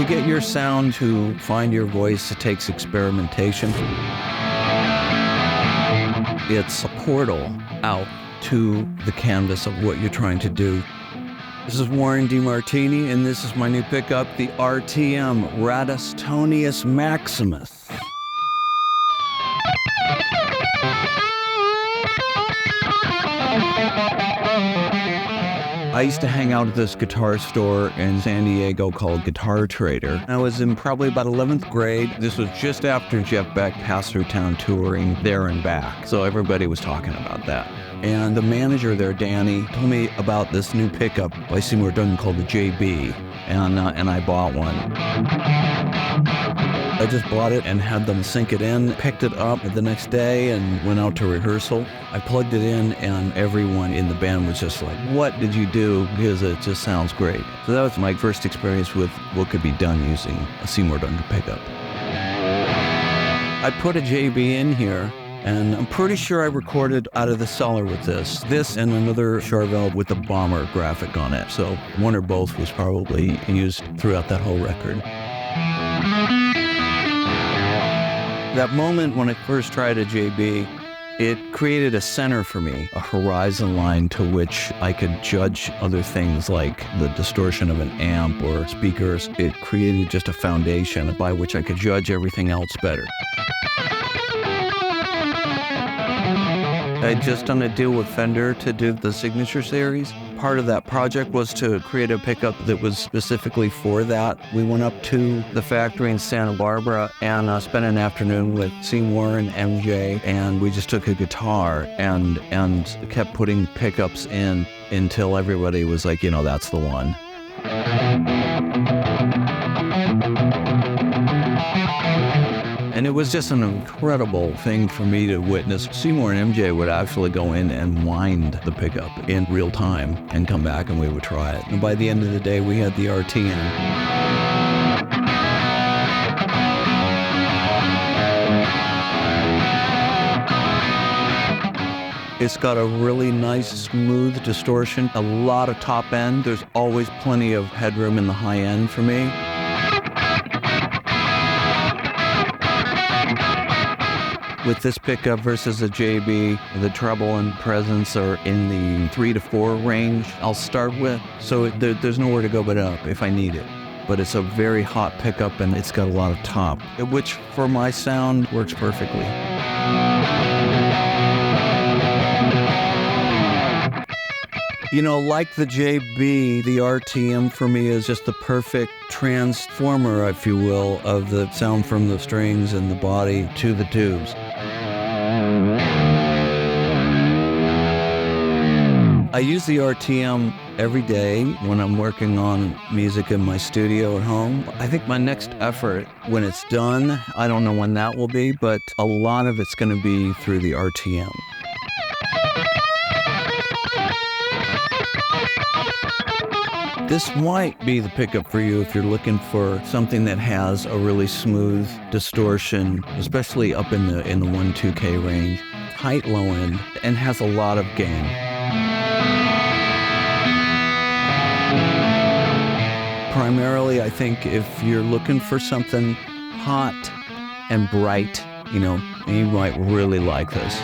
To get your sound, to find your voice, it takes experimentation. It's a portal out to the canvas of what you're trying to do. This is Warren DeMartini, and this is my new pickup, the RTM, Rattus Tonius Maximus. I used to hang out at this guitar store in San Diego called Guitar Trader. I was in probably about 11th grade. This was just after Jeff Beck passed through town touring there and back. So everybody was talking about that. And the manager there, Danny, told me about this new pickup by Seymour Duncan called the JB. And I bought one. I just bought it and had them sync it in, picked it up the next day and went out to rehearsal. I plugged it in and everyone in the band was just like, "What did you do?" Because it just sounds great. So that was my first experience with what could be done using a Seymour Duncan pickup. I put a JB in here, and I'm pretty sure I recorded out of the cellar with this and another Charvel with the Bomber graphic on it. So one or both was probably used throughout that whole record. That moment when I first tried a JB, it created a center for me, a horizon line to which I could judge other things like the distortion of an amp or speakers. It created just a foundation by which I could judge everything else better. I'd just done a deal with Fender to do the Signature Series. Part of that project was to create a pickup that was specifically for that. We went up to the factory in Santa Barbara and spent an afternoon with Seymour and MJ, and we just took a guitar and kept putting pickups in until everybody was like, you know, that's the one. And it was just an incredible thing for me to witness. Seymour and MJ would actually go in and wind the pickup in real time and come back and we would try it. And by the end of the day, we had the RTM. It's got a really nice, smooth distortion, a lot of top end. There's always plenty of headroom in the high end for me. With this pickup versus a JB, the treble and presence are in the 3 to 4 range I'll start with. So there's nowhere to go but up if I need it. But it's a very hot pickup and it's got a lot of top, which for my sound works perfectly. You know, like the JB, the RTM for me is just the perfect transformer, if you will, of the sound from the strings and the body to the tubes. I use the RTM every day when I'm working on music in my studio at home. I think my next effort, when it's done, I don't know when that will be, but a lot of it's going to be through the RTM. This might be the pickup for you if you're looking for something that has a really smooth distortion, especially up in the 1-2K range, tight low end, and has a lot of gain. Primarily, I think if you're looking for something hot and bright, you know, you might really like this.